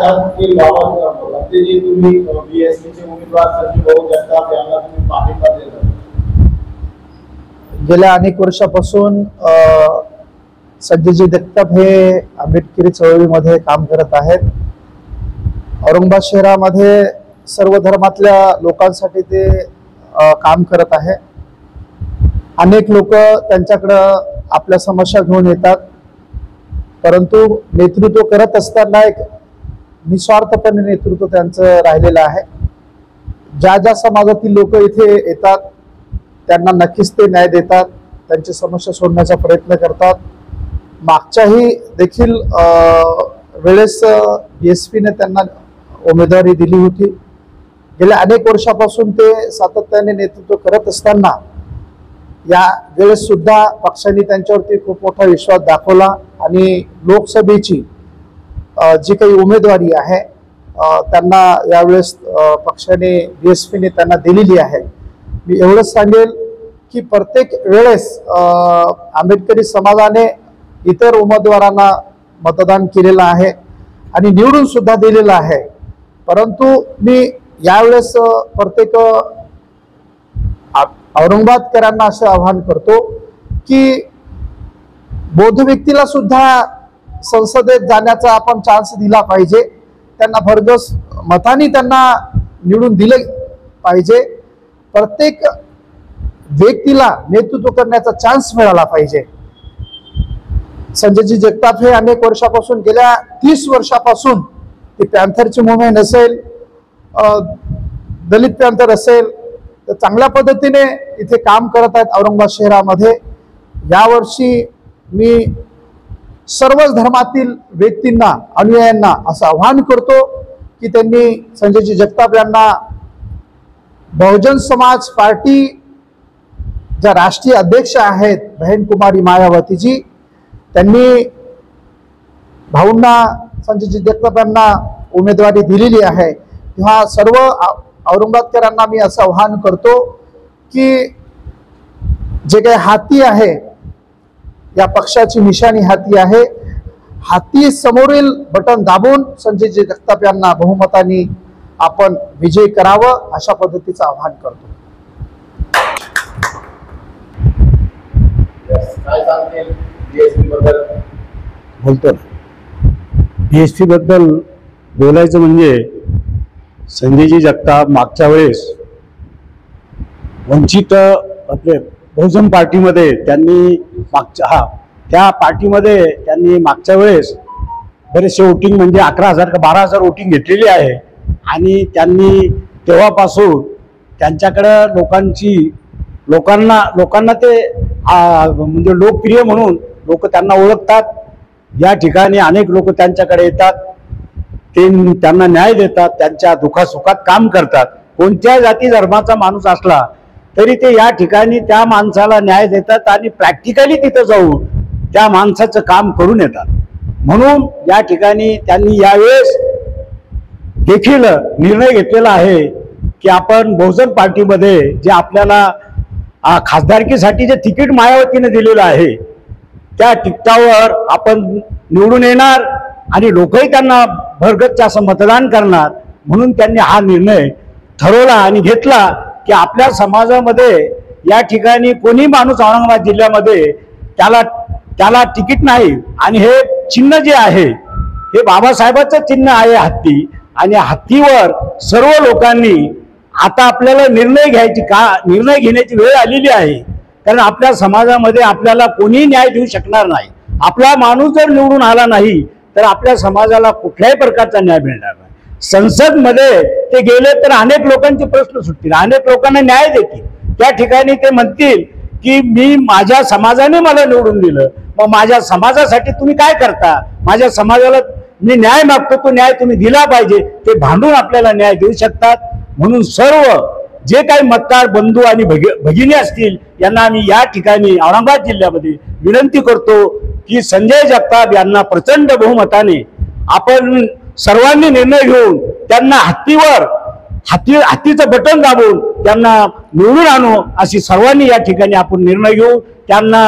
सांगतील बाबा ते जे तुम्ही बीएसपीचे उमेदवार संजय भाऊ जगताप यांना तुम्ही पाठिंबा दिला? गेल्या अनेक वर्षापासून संजयजी जगताप हे आंबेडकरी चळवळीमध्ये काम करत आहेत। औरंगाबाद शहरामध्ये सर्व धर्मातल्या लोकांसाठी ते काम करत आहे। अनेक लोक त्यांच्याकडे आपल्या समस्या घेऊन येतात, परंतु नेतृत्व करत असताना एक निस्वार्थपणे नेतृत्व त्यांचं राहिलेलं आहे। ज्या ज्या समाजातील लोक इथे येतात त्यांना नक्कीच ते न्याय देतात, त्यांची समस्या सोडण्याचा प्रयत्न करतात। मागच्याही देखील वेळेस बीएसपीने त्यांना उमेदवारी दिली होती। गेल्या अनेक वर्षापासून ते सातत्याने नेतृत्व करत असताना या वेळेस सुद्धा पक्षाने त्यांच्यावरती खूप मोठा विश्वास दाखवला आणि लोकसभेची जी काही उमेदवारी आहे त्यांना यावेळेस पक्षाने बीएसपीने त्यांना दिलेली आहे। मी एवढंच सांगेल की प्रत्येक वेळेस आंबेडकरी समाजाने इतर उमेदवारांना मतदान केलेलं आहे आणि निवडून सुद्धा दिलेलं आहे, परंतु मी यावेळेस प्रत्येक औरंगाबादकरांना असं आवाहन करतो की बौद्ध व्यक्तीला सुद्धा संसदेत जाण्याचा आपण चान्स दिला पाहिजे, त्यांना भरघोस मताने त्यांना निवडून दिले पाहिजे। प्रत्येक व्यक्तीला नेतृत्व करण्याचा चान्स मिळाला पाहिजे। संजयजी जगताप हे अनेक वर्षापासून गेल्या 30 वर्षापासून ते पॅन्थरची मूव्हमेंट असेल, दलित पॅन्थर असेल, तर चांगल्या पद्धतीने इथे काम करत आहेत औरंगाबाद शहरामध्ये। यावर्षी मी सर्वच धर्मातील व्यक्तींना अनुयायांना असं आवाहन करतो की त्यांनी संजयजी जगताप यांना बहुजन समाज पार्टी ज्या राष्ट्रीय अध्यक्ष आहेत बहन कुमारी मायावतीजी, त्यांनी भाऊंना संजयजी जगताप यांना उमेदवारी दिलेली आहे। तेव्हा सर्व औरंगाबादकरांना मी असं आवाहन करतो की जे काही हाती आहे, या पक्षाची निशाणी हाती आहे, हाती समोरील बटन दाबून संजयजी जगताप यांना बहुमताने आपण विजय करावं अशा पद्धतीचं आवाहन करतो। काय सांगतील बीएसपी बद्दल? बोलतो बीएसपी बद्दल बोलायचं म्हणजे संजयजी जगताप मागच्या वेळेस वंचित आपले बहुजन पार्टीमध्ये त्यांनी त्या पार्टीमध्ये त्यांनी मागच्या वेळेस बरेचसे वोटिंग म्हणजे 11,000 का 12,000 वोटिंग घेतलेली आहे आणि त्यांनी तेव्हापासून त्यांच्याकडं लोकांना ते म्हणजे लोकप्रिय म्हणून लोक त्यांना ओळखतात। या ठिकाणी अनेक लोक त्यांच्याकडे येतात, ते त्यांना न्याय देतात, त्यांच्या दुःखासुखात काम करतात। कोणत्या जाती धर्माचा माणूस असला तरी ते या ठिकाणी त्या माणसाला न्याय देतात आणि प्रॅक्टिकली तिथं जाऊन त्या माणसाचं काम करून येतात। म्हणून या ठिकाणी त्यांनी यावेळेस देखील निर्णय घेतलेला आहे की आपण बहुजन पार्टीमध्ये जे आपल्याला खासदारकीसाठी जे तिकीट मायावतीने दिलेलं आहे त्या तिकिटावर आपण निवडून येणार आणि लोकही त्यांना भरगच्च असं मतदान करणार। म्हणून त्यांनी हा निर्णय ठरवला आणि घेतला की आपल्या समाजामध्ये या ठिकाणी कोणी माणूस औरंगाबाद जिल्ह्यामध्ये त्याला तिकीट नाही आणि हे चिन्ह जे आहे हे बाबासाहेबांचं चिन्ह आहे हत्ती, आणि हत्तीवर सर्व लोकांनी आता आपल्याला निर्णय घेण्याची वेळ आलेली आहे। कारण आपल्या समाजामध्ये आपल्याला कोणी न्याय देऊ शकणार नाही। आपला माणूस जर निवडून आला नाही तर आपल्या समाजाला कुठल्याही प्रकारचा न्याय मिळणार नाही। संसदमध्ये ते गेले तर अनेक लोकांचे प्रश्न सुटतील, अनेक लोकांना न्याय देतील। त्या ठिकाणी ते म्हणतील की मी माझ्या समाजाने मला निवडून दिलं, मग माझ्या समाजासाठी तुम्ही काय करता, माझ्या समाजाला मी न्याय मागतो, तो न्याय तुम्ही दिला पाहिजे। ते भांडून आपल्याला न्याय देऊ शकतात। म्हणून सर्व जे काही मतदार बंधू आणि भगिनी असतील यांना आम्ही या ठिकाणी औरंगाबाद जिल्ह्यामध्ये विनंती करतो की संजय जगताप यांना प्रचंड बहुमताने आपण सर्वांनी निर्णय घेऊन त्यांना हत्तीचं बटन दाबून त्यांना निवडून आणू अशी सर्वांनी या ठिकाणी आपण निर्णय घेऊ. त्यांना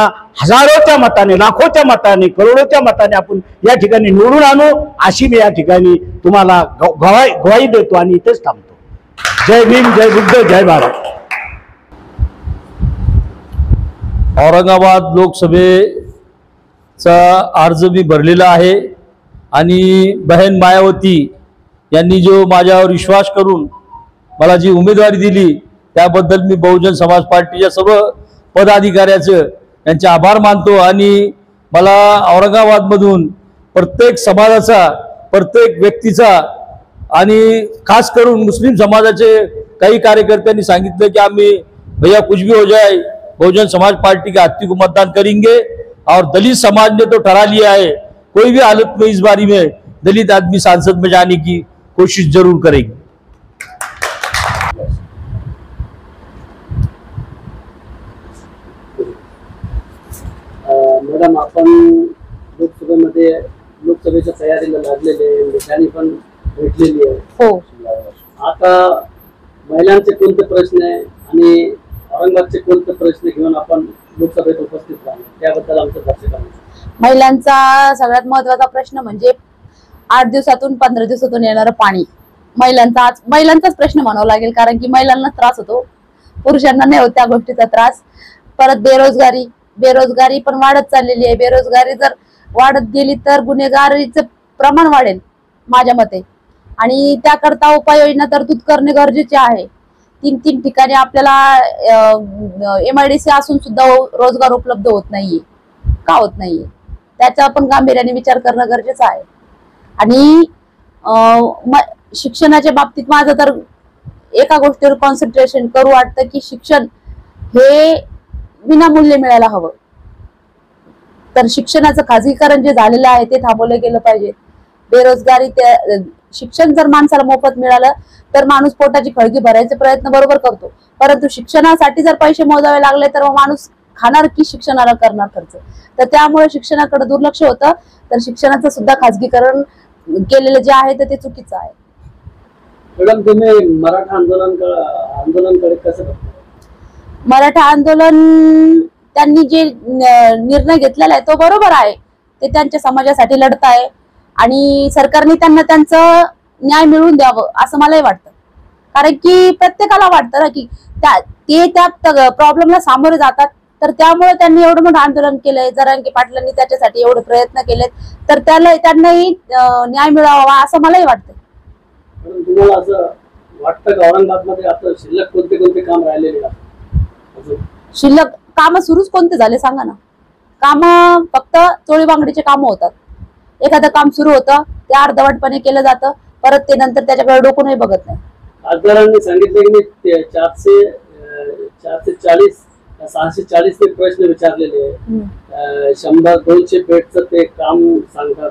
हजारोच्या मताने, लाखोच्या मताने, करोडोच्या मताने आपण या ठिकाणी निवडून आणू अशी मी या ठिकाणी तुम्हाला ग्वाही देतो आणि इथेच थांबतो. जय भीम, जय बुद्ध, जय भारत. औरंगाबाद लोकसभेचा अर्ज मी भरलेला आहे आणि बहन मायावती यांनी जो माझ्यावर विश्वास करून मला जी उमेदवारी दिली त्याबद्दल मी बहुजन समाज पार्टीच्या सर्व पदाधिकाऱ्याचं यांचे आभार मानतो. आणि मला औरंगाबादमधून प्रत्येक समाजाचा, प्रत्येक व्यक्तीचा आणि खास करून मुस्लिम समाजाचे काही कार्यकर्त्यांनी सांगितलं की आम्ही भैया कुछ भी हो जाए बहुजन समाज पार्टी के हाथी को मतदान करेंगे. और दलित समाज ने तो ठहरा लिया है कोई भी हालत में इस बारी में दलित आदमी सांसद में जाने की कोशिश जरूर करेगी. मॅडम, आपण लोकसभेच्या तयारीला लागलेले, निशाणी पण भेटलेली आहे. हो. आता महिलांचे कोणते प्रश्न आहे आणि औरंगाबादचे कोणते प्रश्न घेऊन आपण लोकसभेत उपस्थित राहणार त्याबद्दल आमचं दर्शकांना. महिलांचा सगळ्यात महत्वाचा प्रश्न म्हणजे 8 दिवसातून 15 दिवसातून येणारं पाणी. महिलांचाच प्रश्न म्हणावा लागेल, कारण की महिलांना त्रास होतो, पुरुषांना नाही होत त्या गोष्टीचा त्रास. परत बेरोजगारी पण वाढत चाललेली आहे. बेरोजगारी जर वाढत गेली तर गुन्हेगारीचं प्रमाण वाढेल माझ्या मते. आणि त्याकरता उपाययोजना तरतूद करणे गरजेचे आहे. 3 ठिकाणी आपल्याला MIDC असून सुद्धा रोजगार उपलब्ध होत नाहीये. का होत नाहीये त्याचा पण गांभीर्याने विचार करणं गरजेचं आहे. आणि शिक्षणाच्या बाबतीत माझं तर एका गोष्टीवर कॉन्सन्ट्रेशन करू वाटतं की शिक्षण हे विनामूल्य मिळायला हवं. तर शिक्षणाचं खाजगीकरण जे झालेलं आहे ते थांबवलं गेलं पाहिजे. बेरोजगारी, शिक्षण जर माणसाला मोफत मिळालं तर माणूस पोटाची खळगी भरायचे प्रयत्न बरोबर करतो, परंतु शिक्षणासाठी जर पैसे मोजावे लागले तर माणूस खाणार की शिक्षणाला करणार खर्च. तर त्यामुळे शिक्षणाकडे दुर्लक्ष होतं. तर शिक्षणाचं सुद्धा खाजगीकरण केलेलं जे आहे तर ते चुकीचं आहे. मॅडम, तुम्ही मराठा आंदोलनाकडे कसं बघता? मराठा आंदोलन त्यांनी जे निर्णय घेतलेला आहे तो बरोबर आहे. ते त्यांच्या समाजासाठी लढत आहे आणि सरकारने त्यांना त्यांचं न्याय मिळवून द्यावं असं मलाही वाटतं. कारण की प्रत्येकाला वाटतं ना की त्या प्रॉब्लेमला सामोरे जातात. तर त्यामुळे त्यांनी एवढं मोठं आंदोलन केलंय. जरांगे पाटलांनी त्याच्यासाठी एवढे प्रयत्न केलेत, तर त्यांनाही न्याय मिळावा असं मलाही वाटतं. तुम्हाला असं वाटतं का औरंगाबादमध्ये आता शिल्लक कोणते काम राहिलेले आहेत? शिल्लक काम सुरूच कोणते झाले सांगा ना. काम फक्त चोळी बांगडीचे काम होतात. एखादं काम सुरू होतं ते अर्धवटपणे केलं जातं, परत ते नंतर त्याच्याकडे डोकूनही बघत नाही. खासदारांनी सांगितलं की 640 ते प्रश्न विचारलेले आहे. 100-200 बेडचं ते काम सांगतात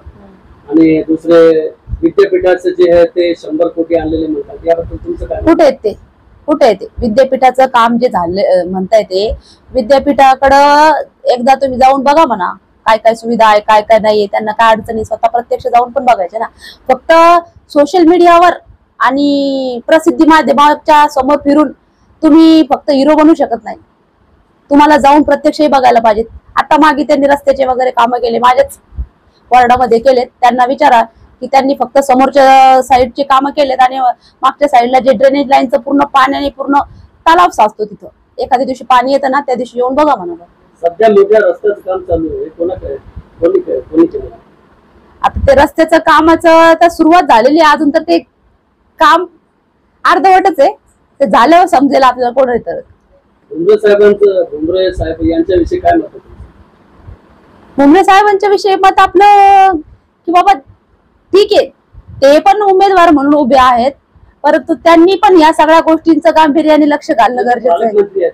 आणि दुसरे विद्यापीठाचं जे आहे ते 100 कोटी आणलेले म्हणतात. याबद्दल तुमचं काय? कुठे येते विद्यापीठाचं काम जे झाले म्हणताय ते विद्यापीठाकडं एकदा तुम्ही जाऊन बघा म्हणा. काय काय सुविधा आहे, काय काय नाहीये, त्यांना काय अडचणी, स्वतः प्रत्यक्ष जाऊन पण बघायचे ना. फक्त सोशल मीडियावर आणि प्रसिद्धी माध्यमाच्या समोर फिरून तुम्ही फक्त हिरो बनू शकत नाही. तुम्हाला जाऊन प्रत्यक्षही बघायला पाहिजे. आता मागे त्यांनी रस्त्याचे वगैरे कामं केले, माझ्याच वॉर्डामध्ये केलेत. त्यांना विचारा की त्यांनी फक्त समोरच्या साईडचे कामं केलेत आणि मागच्या साईडला जे ड्रेनेज लाईनचं पूर्ण पाण्याने पूर्ण तलाव साचतो तिथं. एखाद्या दिवशी पाणी येतं ना त्या दिवशी येऊन बघा म्हणा. सध्या मोठ्या रस्त्याचं काम चालू आहे, कोणी केलं? आता ते रस्त्याचं कामाचं तर सुरुवात झालेली आहे, अजून तर ते काम अर्धवटच आहे. ते झाल्यावर समजेल आपल्याला कोण येतं. भुमरे साहेब यांच्याविषयी काय मत? भुमरे साहेबांच्या विषयी मत आपलं की बाबा ठीक आहे, ते पण उमेदवार म्हणून उभे आहेत, परंतु त्यांनी पण या सगळ्या गोष्टींचं गांभीर्याने लक्ष घालणं गरजेचं आहे.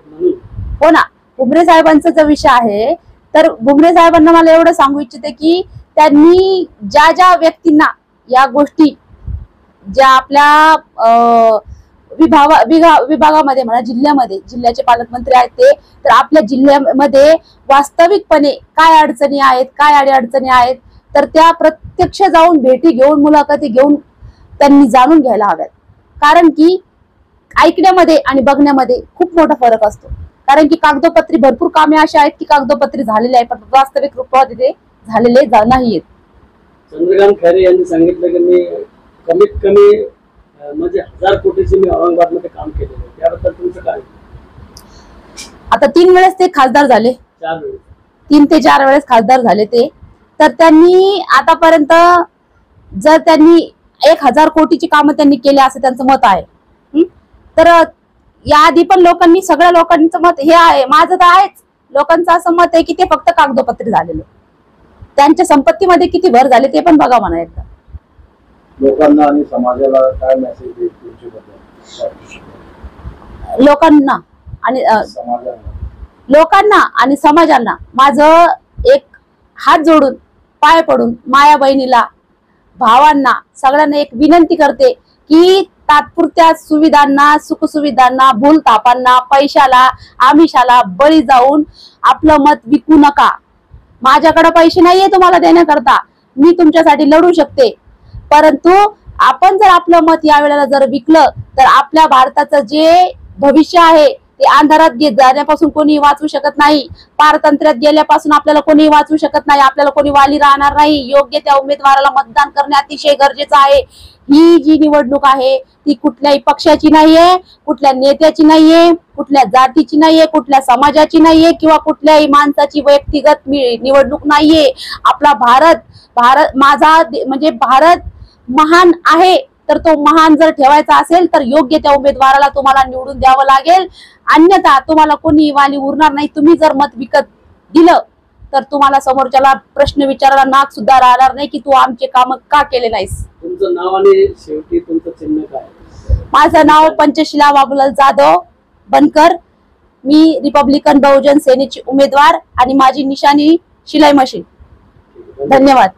हो ना. भुमरे साहेबांचा जो विषय आहे तर भुमरे साहेबांना मला एवढं सांगू इच्छिते की त्यांनी ज्या ज्या व्यक्तींना या गोष्टी ज्या आपल्या विभागामध्ये म्हणा, जिल्ह्याचे पालकमंत्री आहेत ते, तर आपल्या जिल्ह्यामध्ये वास्तविकपणे काय अडचणी आहेत, काय अडीअडचणी आहेत, तर त्या प्रत्यक्ष जाऊन भेटी घेऊन मुलाखती घेऊन त्यांनी जाणून घ्यायला हव्यात. कारण की ऐकण्यामध्ये आणि बघण्यामध्ये खूप मोठा फरक असतो. कारण की कागदोपत्री भरपूर कामे अशी आहेत की कागदोपत्री झालेले आहे, पण वास्तविक रूपात तिथे झालेले नाहीयेत. चंद्रकांत खैरे यांनी सांगितलं की मी कमीत कमी म्हणजे 1000 कोटीची मी औरंगाबादमध्ये काम केलेलं आहे. त्याबद्दल तुमचं काय? आता 3 वेळेस ते खासदार झाले, 4 वेळेस 3 ते 4 वेळेस खासदार झाले ते. तर त्यांनी आतापर्यंत जर त्यांनी 1000 कोटीची कामं त्यांनी केली असं त्यांचं मत आहे. तर याआधी पण लोकांनी, सगळ्या लोकांचं मत हे आहे, माझं तर आहेच, लोकांचं असं मत आहे की ते फक्त कागदोपत्री झालेले. त्यांच्या संपत्तीमध्ये किती भर झाले ते पण बघा म्हणा एकदा. लोकांना आणि समाजाला काय मेसेज देईल तुमच्याबद्दल? लोकांना आणि समाजाला माझं एक हात जोडून, पाय पडून, माया बहिणीला, भावांना, सगळ्यांना एक विनंती करते की तात्पुरत्या सुविधांना, सुखसुविधांना, भूलथापांना, पैशाला, आमिषाला बळी जाऊन आपलं मत विकू नका. माझ्याकडे पैसे नाहीये तुम्हाला देण्याकरता, मी तुमच्यासाठी लढू शकते, परंतु आपण जर आपलं मत यावेळेला जर विकलं तर आपल्या भारताचं जे भविष्य आहे ते अंधारात जाण्यापासून कोणी वाचवू शकत नाही. पारतंत्र्यात गेल्यापासून आपल्याला कोणी वाचवू शकत नाही. आपल्याला कोणी वाली राहणार नाही. योग्य त्या उमेदवाराला मतदान करणे अतिशय गरजेचं आहे. ही जी निवडणूक आहे ती कुठल्याही पक्षाची नाहीये, कुठल्या नेत्याची नाहीये, कुठल्या जातीची नाहीये, कुठल्या समाजाची नाहीये किंवा कुठल्याही माणसाची व्यक्तिगत निवडणूक नाहीये. आपला भारत माझा म्हणजे भारत महान आहे, तर तो महान जर ठेवायचा असेल तर योग्य त्या उमेदवाराला तुम्हाला निवडून द्यावं लागेल. अन्यथा तुम्हाला कोणी वाली उरणार नाही. तुम्ही जर मत विकत दिलं तर तुम्हाला समोरच्याला प्रश्न विचारायला नाक सुद्धा राहणार नाही की तू आमचे काम का केले नाहीस. तुमचं नाव आणि शेवटी तुमचं चिन्ह काय? माझं नाव पंचशिला बाबूलाल जाधव बनकर. मी रिपब्लिकन बहुजन सेनेची उमेदवार आणि माझी निशाणी शिलाई मशीन. धन्यवाद.